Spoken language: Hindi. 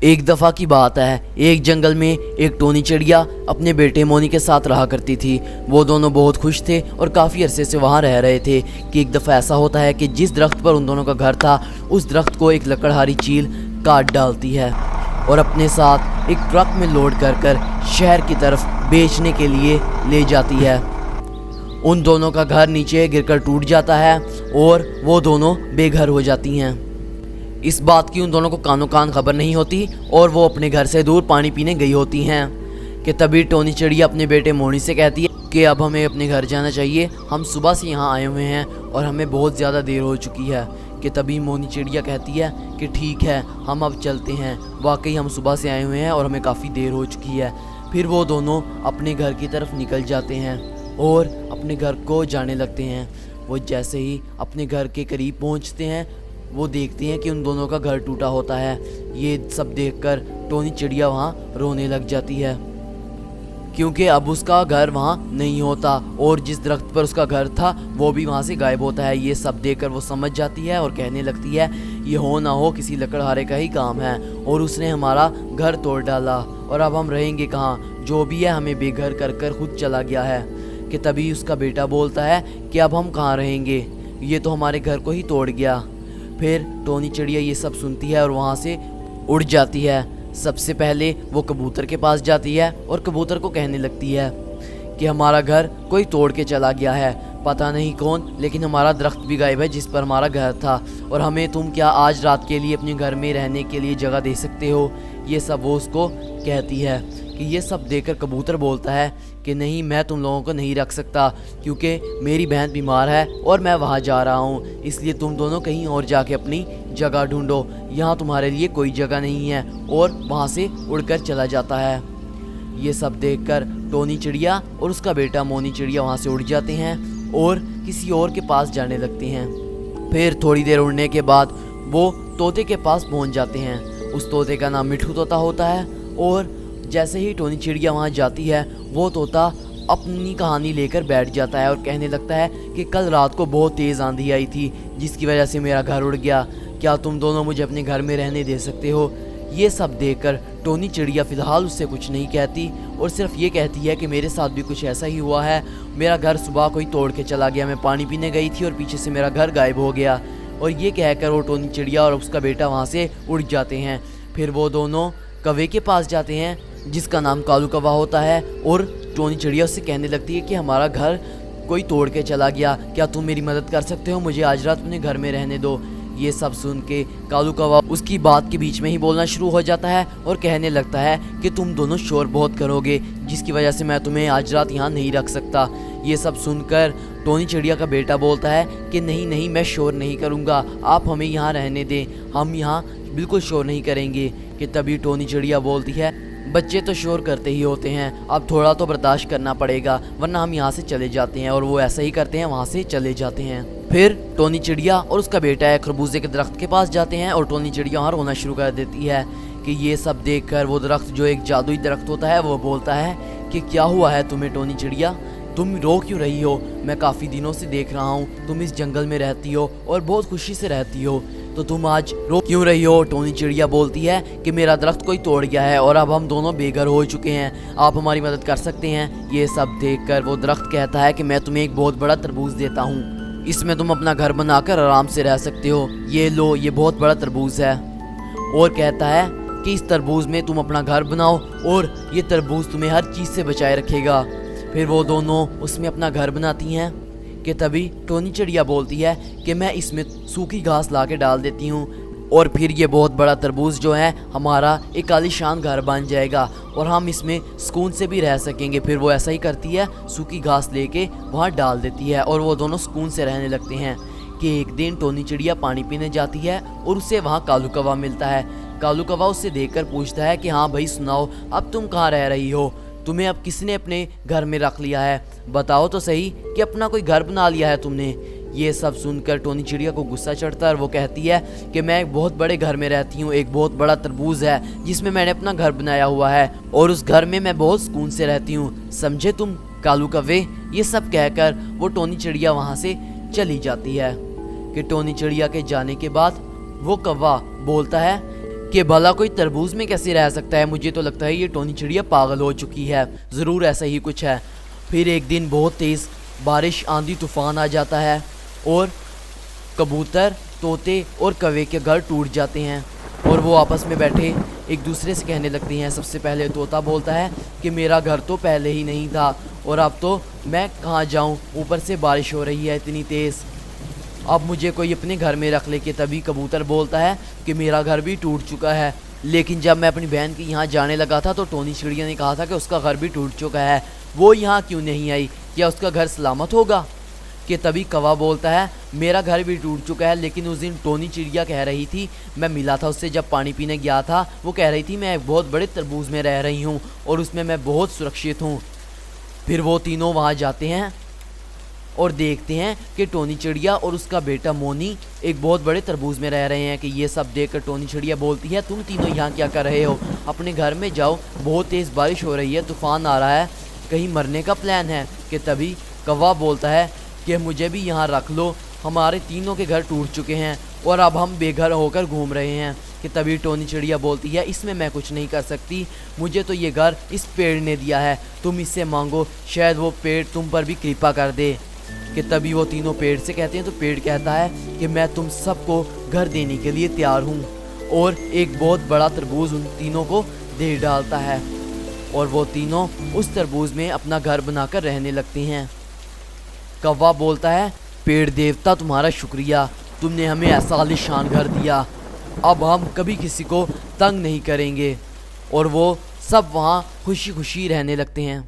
एक दफ़ा की बात है, एक जंगल में एक टोनी चिड़िया अपने बेटे मोनी के साथ रहा करती थी। वो दोनों बहुत खुश थे और काफ़ी अरसे से वहाँ रह रहे थे कि एक दफ़ा ऐसा होता है कि जिस दरख्त पर उन दोनों का घर था, उस दरख्त को एक लकड़हारी चील काट डालती है और अपने साथ एक ट्रक में लोड कर शहर की तरफ बेचने के लिए ले जाती है। उन दोनों का घर नीचे गिरकर टूट जाता है और वो दोनों बेघर हो जाती हैं। इस बात की उन दोनों को कानो कान खबर नहीं होती और वो अपने घर से दूर पानी पीने गई होती हैं कि तभी टोनी चिड़िया अपने बेटे मोनी से कहती है कि अब हमें अपने घर जाना चाहिए, हम सुबह से यहाँ आए हुए हैं और हमें बहुत ज़्यादा देर हो चुकी है। कि तभी मोनी चिड़िया कहती है कि ठीक है, हम अब चलते हैं, वाकई हम सुबह से आए हुए हैं और हमें काफ़ी देर हो चुकी है। फिर वो दोनों अपने घर की तरफ निकल जाते हैं और अपने घर को जाने लगते हैं। वो जैसे ही अपने घर के करीब पहुँचते हैं, वो देखते हैं कि उन दोनों का घर टूटा होता है। ये सब देखकर टोनी चिड़िया वहाँ रोने लग जाती है क्योंकि अब उसका घर वहाँ नहीं होता और जिस दरख्त पर उसका घर था वो भी वहाँ से गायब होता है। ये सब देखकर वो समझ जाती है और कहने लगती है ये हो ना हो किसी लकड़हारे का ही काम है और उसने हमारा घर तोड़ डाला और अब हम रहेंगे कहाँ, जो भी है हमें बेघर कर खुद चला गया है। कि तभी उसका बेटा बोलता है कि अब हम कहाँ रहेंगे, ये तो हमारे घर को ही तोड़ गया। फिर टोनी चिड़िया ये सब सुनती है और वहाँ से उड़ जाती है। सबसे पहले वो कबूतर के पास जाती है और कबूतर को कहने लगती है कि हमारा घर कोई तोड़ के चला गया है, पता नहीं कौन, लेकिन हमारा दरख्त भी गायब है जिस पर हमारा घर था और हमें तुम क्या आज रात के लिए अपने घर में रहने के लिए जगह दे सकते हो। ये सब वो उसको कहती है कि ये सब देखकर कबूतर बोलता है कि नहीं, मैं तुम लोगों को नहीं रख सकता क्योंकि मेरी बहन बीमार है और मैं वहाँ जा रहा हूँ, इसलिए तुम दोनों कहीं और जाके अपनी जगह ढूंढो, यहाँ तुम्हारे लिए कोई जगह नहीं है। और वहाँ से उड़कर चला जाता है। ये सब देखकर टोनी चिड़िया और उसका बेटा मोनी चिड़िया वहाँ से उड़ जाते हैं और किसी और के पास जाने लगते हैं। फिर थोड़ी देर उड़ने के बाद वो तोते के पास पहुँच जाते हैं। उस तोते का नाम मिठू तोता होता है और जैसे ही टोनी चिड़िया वहाँ जाती है, वो तोता अपनी कहानी लेकर बैठ जाता है और कहने लगता है कि कल रात को बहुत तेज़ आंधी आई थी जिसकी वजह से मेरा घर उड़ गया, क्या तुम दोनों मुझे अपने घर में रहने दे सकते हो। ये सब देखकर टोनी चिड़िया फ़िलहाल उससे कुछ नहीं कहती और सिर्फ ये कहती है कि मेरे साथ भी कुछ ऐसा ही हुआ है, मेरा घर सुबह कोई तोड़ के चला गया, मैं पानी पीने गई थी और पीछे से मेरा घर गायब हो गया। और ये कहकर वो टोनी चिड़िया और उसका बेटा वहाँ से उड़ जाते हैं। फिर वो दोनों कौवे के पास जाते हैं जिसका नाम कालू कौवा होता है और टोनी चिड़िया उससे कहने लगती है कि हमारा घर कोई तोड़ के चला गया, क्या तुम मेरी मदद कर सकते हो, मुझे आज रात अपने घर में रहने दो। ये सब सुन के कालू कौवा उसकी बात के बीच में ही बोलना शुरू हो जाता है और कहने लगता है कि तुम दोनों शोर बहुत करोगे जिसकी वजह से मैं तुम्हें आज रात यहाँ नहीं रख सकता। ये सब सुनकर टोनी चिड़िया का बेटा बोलता है कि नहीं नहीं, मैं शोर नहीं करूँगा, आप हमें यहाँ रहने दें, हम यहाँ बिल्कुल शोर नहीं करेंगे। कि तभी टोनी चिड़िया बोलती है बच्चे तो शोर करते ही होते हैं, अब थोड़ा तो बर्दाश्त करना पड़ेगा वरना हम यहाँ से चले जाते हैं। और वो ऐसा ही करते हैं, वहाँ से चले जाते हैं। फिर टोनी चिड़िया और उसका बेटा है खरबूजे के दरख्त के पास जाते हैं और टोनी चिड़िया वहाँ रोना शुरू कर देती है। कि ये सब देखकर वो दरख्त जो एक जादुई दरख्त होता है वो बोलता है कि क्या हुआ है तुम्हें टोनी चिड़िया, तुम रो क्यों रही हो, मैं काफ़ी दिनों से देख रहा हूँ तुम इस जंगल में रहती हो और बहुत खुशी से रहती हो, तो तुम आज रो क्यों रही हो। टोनी चिड़िया बोलती है कि मेरा दरख्त कोई तोड़ गया है और अब हम दोनों बेघर हो चुके हैं, आप हमारी मदद कर सकते हैं। ये सब देखकर वो दरख्त कहता है कि मैं तुम्हें एक बहुत बड़ा तरबूज देता हूँ, इसमें तुम अपना घर बनाकर आराम से रह सकते हो, ये लो, ये बहुत बड़ा तरबूज है। और कहता है कि इस तरबूज में तुम अपना घर बनाओ और ये तरबूज तुम्हें हर चीज़ से बचाए रखेगा। फिर वो दोनों उसमें अपना घर बनाती हैं। कि तभी टोनी चिड़िया बोलती है कि मैं इसमें सूखी घास ला के डाल देती हूँ और फिर ये बहुत बड़ा तरबूज जो है हमारा एक आलीशान घर बन जाएगा और हम इसमें सुकून से भी रह सकेंगे। फिर वो ऐसा ही करती है, सूखी घास लेके वहाँ डाल देती है और वो दोनों सुकून से रहने लगते हैं। कि एक दिन टोनी चिड़िया पानी पीने जाती है और उसे वहाँ कालू कौवा मिलता है। कालू कौवा उससे देखकर पूछता है कि हाँ भाई सुनाओ, अब तुम कहाँ रह रही हो, तुम्हें अब किसने अपने घर में रख लिया है, बताओ तो सही कि अपना कोई घर बना लिया है तुमने। ये सब सुनकर टोनी चिड़िया को गुस्सा चढ़ता है और वो कहती है कि मैं एक बहुत बड़े घर में रहती हूँ, एक बहुत बड़ा तरबूज है जिसमें मैंने अपना घर बनाया हुआ है और उस घर में मैं बहुत सुकून से रहती हूँ, समझे तुम कालू कौवे। ये सब कहकर वो टोनी चिड़िया वहाँ से चली जाती है। कि टोनी चिड़िया के जाने के बाद वो कौवा बोलता है कि भला कोई तरबूज में कैसे रह सकता है। मुझे तो लगता है ये टोनी चिड़िया पागल हो चुकी है, ज़रूर ऐसा ही कुछ है। फिर एक दिन बहुत तेज़ बारिश, आंधी तूफान आ जाता है और कबूतर, तोते और कौवे के घर टूट जाते हैं और वो आपस में बैठे एक दूसरे से कहने लगते हैं। सबसे पहले तोता बोलता है कि मेरा घर तो पहले ही नहीं था और अब तो मैं कहाँ जाऊँ, ऊपर से बारिश हो रही है इतनी तेज़, अब मुझे कोई अपने घर में रख ले। के तभी कबूतर बोलता है कि मेरा घर भी टूट चुका है, लेकिन जब मैं अपनी बहन के यहाँ जाने लगा था तो टोनी चिड़िया ने कहा था कि उसका घर भी टूट चुका है, वो यहाँ क्यों नहीं आई, क्या उसका घर सलामत होगा। कि तभी कौवा बोलता है मेरा घर भी टूट चुका है, लेकिन उस दिन टोनी चिड़िया कह रही थी, मैं मिला था उससे जब पानी पीने गया था, वो कह रही थी मैं एक बहुत बड़े तरबूज में रह रही हूँ और उसमें मैं बहुत सुरक्षित हूँ। फिर वो तीनों वहाँ जाते हैं और देखते हैं कि टोनी चिड़िया और उसका बेटा मोनी एक बहुत बड़े तरबूज में रह रहे हैं। कि ये सब देखकर टोनी चिड़िया बोलती है तुम तीनों यहाँ क्या कर रहे हो, अपने घर में जाओ, बहुत तेज़ बारिश हो रही है, तूफान आ रहा है, कहीं मरने का प्लान है। कि तभी कौवा बोलता है कि मुझे भी यहाँ रख लो, हमारे तीनों के घर टूट चुके हैं और अब हम बेघर होकर घूम रहे हैं। कि तभी टोनी चिड़िया बोलती है इसमें मैं कुछ नहीं कर सकती, मुझे तो ये घर इस पेड़ ने दिया है, तुम इससे मांगो, शायद वो पेड़ तुम पर भी कृपा कर दे। कि तभी वो तीनों पेड़ से कहते हैं तो पेड़ कहता है कि मैं तुम सबको घर देने के लिए तैयार हूँ, और एक बहुत बड़ा तरबूज उन तीनों को दे डालता है और वो तीनों उस तरबूज में अपना घर बनाकर रहने लगते हैं। कौवा बोलता है पेड़ देवता तुम्हारा शुक्रिया, तुमने हमें ऐसा आलीशान घर दिया, अब हम कभी किसी को तंग नहीं करेंगे। और वो सब वहाँ खुशी खुशी रहने लगते हैं।